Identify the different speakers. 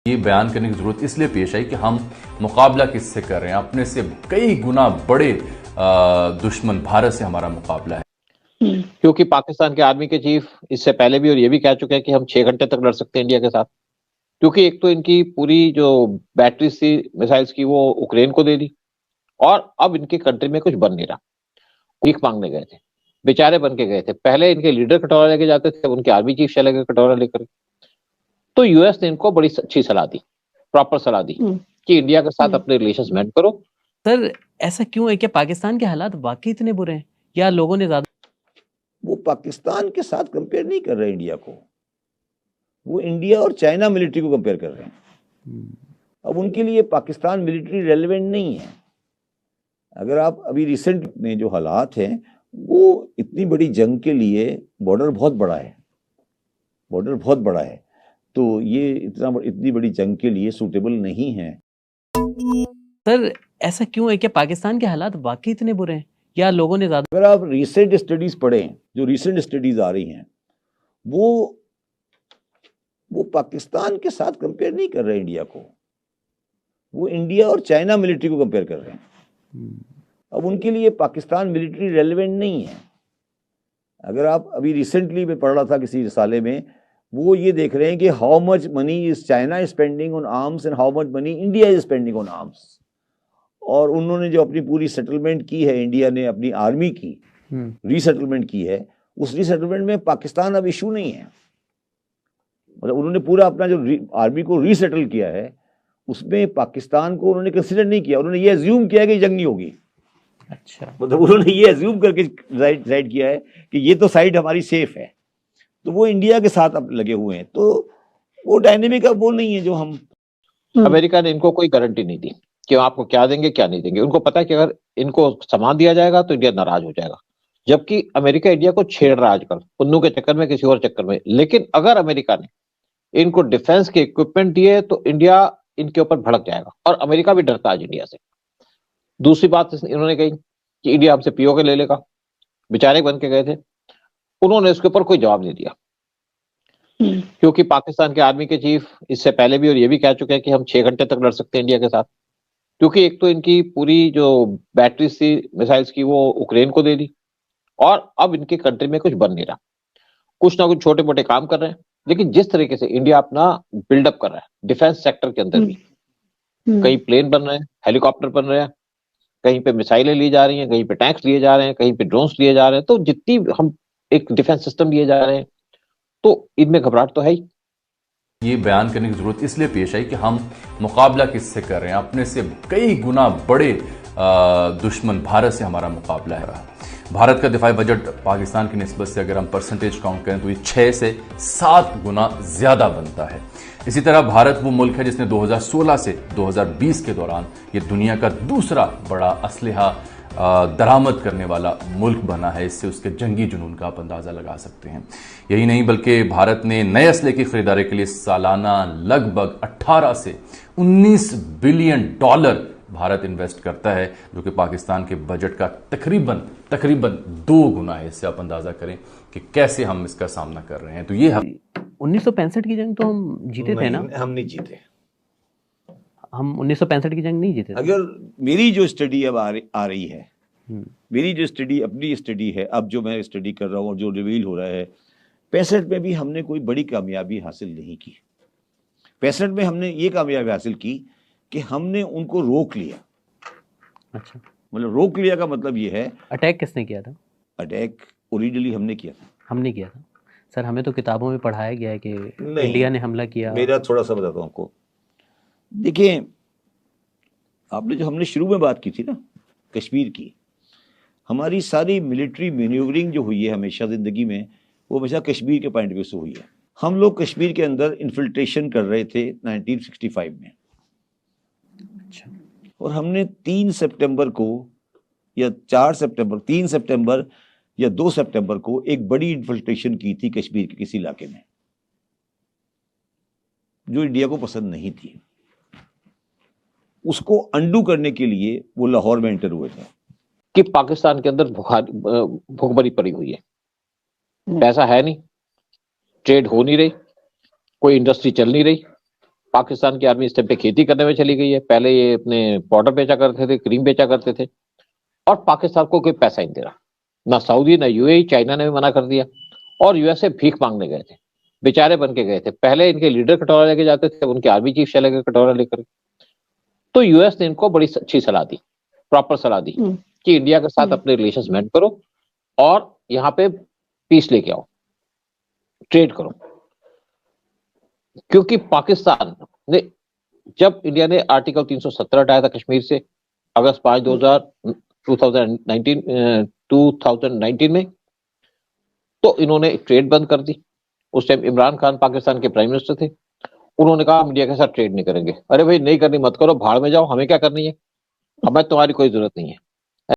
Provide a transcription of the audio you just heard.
Speaker 1: ये बयान करने की जरूरत इसलिए पेश आई कि हम मुकाबला किससे कर रहे हैं। अपने से कई गुना बड़े दुश्मन भारत से हमारा मुकाबला है।
Speaker 2: क्योंकि पाकिस्तान के आर्मी के चीफ इससे पहले भी और ये भी कह चुके हैं कि हम 6 घंटे तक लड़ सकते हैं इंडिया के साथ। क्योंकि एक तो इनकी पूरी जो बैटरी थी मिसाइल्स की वो यूक्रेन को दे दी, और अब इनकी कंट्री में कुछ बन नहीं रहा। भीख मांगने गए थे, बेचारे बन के गए थे। पहले इनके लीडर कटोरा लेके जाते थे, उनके आर्मी चीफ चले गए कटोरा लेकर। तो यूएस ने इनको बड़ी अच्छी सलाह दी, प्रॉपर सलाह दी कि इंडिया के साथ अपने रिलेशंस मेंटेन करो।
Speaker 3: सर ऐसा क्यों है कि पाकिस्तान के हालात वाकई इतने बुरे हैं या लोगों ने ज्यादा?
Speaker 4: वो पाकिस्तान के साथ कंपेयर नहीं कर रहे इंडिया को, वो इंडिया और चाइना मिलिट्री को कंपेयर कर रहे हैं। अब उनके लिए पाकिस्तान मिलिट्री रेलेवेंट नहीं है। अगर आप अभी रिसेंट में जो हालात हैं, वो इतनी बड़ी जंग के लिए बॉर्डर बहुत बड़ा है, बॉर्डर बहुत बड़ा है, तो ये इतनी बड़ी जंग के लिए सूटेबल नहीं है।
Speaker 3: सर ऐसा क्यों है कि पाकिस्तान के हालात वाकई इतने बुरे हैं या लोगों ने ज्यादा?
Speaker 4: अगर आप रिसेंट स्टडीज पढ़ें, जो रिसेंट स्टडीज आ रही हैं, वो पाकिस्तान के साथ कंपेयर नहीं कर रहे इंडिया को, वो इंडिया और चाइना मिलिट्री को कंपेयर कर रहे हैं। अब उनके लिए पाकिस्तान मिलिट्री रेलेवेंट नहीं है। अगर आप अभी रिसेंटली में पढ़ रहा था किसी रिसाले में, वो ये देख रहे हैं कि how much money is China spending on arms and how much money India is spending on arms. और उन्होंने जो अपनी पूरी सेटलमेंट की है, इंडिया ने अपनी आर्मी की रीसेटलमेंट की है, उस रीसेटलमेंट में पाकिस्तान अब इशू नहीं है। मतलब उन्होंने पूरा अपना जो आर्मी को रीसेटल किया है, उसमें पाकिस्तान को उन्होंने कंसिडर नहीं किया। उन्होंने ये अज्यूम किया कि जंग नहीं होगी।
Speaker 3: अच्छा,
Speaker 4: मतलब उन्होंने ये अज्यूम करके राइट किया है कि ये तो साइड हमारी सेफ है, तो वो इंडिया के साथ अब लगे हुए हैं। तो वो डायनेमिक अब वो नहीं है जो हम।
Speaker 2: अमेरिका ने इनको कोई गारंटी नहीं दी कि आपको क्या देंगे क्या नहीं देंगे। उनको पता है कि अगर इनको सामान दिया जाएगा तो इंडिया नाराज हो जाएगा। जबकि अमेरिका इंडिया को छेड़ रहा है आजकल, उन्नू के चक्कर में, किसी और चक्कर में। लेकिन अगर अमेरिका ने इनको डिफेंस के इक्विपमेंट दिए तो इंडिया इनके ऊपर भड़क जाएगा, और अमेरिका भी डरता है इंडिया से। दूसरी बात इन्होंने कही कि इंडिया हमसे पीओके ले लेगा। बेचारे बन के गए थे, उन्होंने इसके ऊपर कोई जवाब नहीं दिया। क्योंकि पाकिस्तान के आर्मी के चीफ इससे पहले भी और ये भी कह चुके हैं कि हम 6 घंटे तक लड़ सकते हैं इंडिया के साथ। क्योंकि एक तो इनकी पूरी जो बैटरी थी मिसाइल्स की वो यूक्रेन को दे दी, और अब इनकी कंट्री में कुछ बन नहीं रहा। कुछ ना कुछ छोटे मोटे काम कर रहे हैं, लेकिन जिस तरीके से इंडिया अपना बिल्डअप कर रहा है डिफेंस सेक्टर के अंदर भी, कहीं प्लेन बन रहे हैं, हेलीकॉप्टर बन रहे हैं, कहीं पे मिसाइलें ली जा रही हैं, कहीं पे टैंक्स लिए जा रहे हैं, कहीं पे ड्रोन्स लिए जा रहे हैं। तो जितनी हम एक डिफेंस सिस्टम लिए जा रहे हैं, तो इनमें घबराहट तो है ही।
Speaker 1: ये बयान करने की जरूरत इसलिए पेश आई कि हम मुकाबला किससे कर रहे हैं। अपने से कई गुना बड़े दुश्मन भारत से हमारा मुकाबला है। भारत का दिफाई बजट पाकिस्तान की निस्बत से अगर हम परसेंटेज काउंट करें तो ये 6 से 7 गुना ज्यादा बनता है। इसी तरह भारत वो मुल्क है जिसने 2016 से 2020 के दौरान ये दुनिया का दूसरा बड़ा असलहा दरामद करने वाला मुल्क बना है। इससे उसके जंगी जुनून का आप अंदाजा लगा सकते हैं। यही नहीं बल्कि भारत ने नए असले की खरीदारी के लिए सालाना लगभग 18 से 19 बिलियन डॉलर भारत इन्वेस्ट करता है, जो कि पाकिस्तान के बजट का तकरीबन 2 गुना है। इससे आप अंदाजा करें कि कैसे हम इसका सामना कर रहे हैं। तो ये
Speaker 3: 1965 की जंग तो हम जीते थे ना?
Speaker 4: हम नहीं जीते।
Speaker 3: हम 1965 की जंग नहीं जीते थे।
Speaker 4: अगर मेरी जो स्टडी अब आ रही है, मेरी जो स्टडी अपनी स्टडी है, अब जो मैं स्टडी कर रहा हूँ और जो रिवील हो रहा है, 65 में भी हमने कोई बड़ी कामयाबी हासिल नहीं की। 65 में हमने ये कामयाबी हासिल की कि हमने उनको रोक लिया।
Speaker 3: अच्छा,
Speaker 4: मतलब रोक लिया का मतलब ये है।
Speaker 3: अटैक किसने किया था?
Speaker 4: अटैक ओरिजिनली हमने किया था।
Speaker 3: हमने किया था सर। हमें तो किताबों में पढ़ाया गया है कि इंडिया ने हमला किया।
Speaker 4: मेरा थोड़ा सा बताता हूँ आपको। देखिए, आपने जो हमने शुरू में बात की थी ना कश्मीर की, हमारी सारी मिलिट्री मैन्यूवरिंग जो हुई है हमेशा ज़िंदगी में, वो हमेशा कश्मीर के पॉइंट ऑफ व्यू से हुई है। हम लोग कश्मीर के अंदर इन्फिल्ट्रेशन कर रहे थे 1965 में।
Speaker 3: अच्छा।
Speaker 4: और हमने 3 सितंबर को या 4 सितंबर, 3 सितंबर या 2 सितंबर को एक बड़ी इन्फिल्ट्रेशन की थी कश्मीर के किसी इलाके में, जो इंडिया को पसंद नहीं थी। उसको अंडू करने के लिए वो लाहौर में एंटर हुए थे।
Speaker 2: कि पाकिस्तान के अंदर भुखमरी पड़ी हुई है, पैसा है नहीं, ट्रेड हो नहीं रही, कोई इंडस्ट्री चल नहीं रही, पाकिस्तान की आर्मी इस टाइम पे खेती करने में चली गई है। पहले ये अपने पाउडर बेचा करते थे, क्रीम बेचा करते थे, और पाकिस्तान को कोई पैसा नहीं दे रहा, ना सऊदी ना यूएई, चाइना ने भी मना कर दिया, और यूएसए भीख मांगने गए थे, बेचारे बन के गए थे। पहले इनके लीडर कटोरा लेके जाते थे, उनके आर्मी चीफ चले गए कटोरा लेकर। तो यूएस ने इनको बड़ी अच्छी सलाह दी, प्रॉपर सलाह दी कि इंडिया के साथ अपने रिलेशंस मेंटेन करो और यहाँ पे पीस लेके आओ, ट्रेड करो। क्योंकि पाकिस्तान ने, जब इंडिया ने आर्टिकल 370 हटाया था कश्मीर से अगस्त 5 2019 में, तो इन्होंने ट्रेड बंद कर दी। उस टाइम इमरान खान पाकिस्तान के प्राइम मिनिस्टर थे, उन्होंने कहा हम इंडिया के साथ ट्रेड नहीं करेंगे। अरे भाई नहीं करनी मत करो, भाड़ में जाओ, हमें क्या करनी है, हमें तुम्हारी कोई जरूरत नहीं है।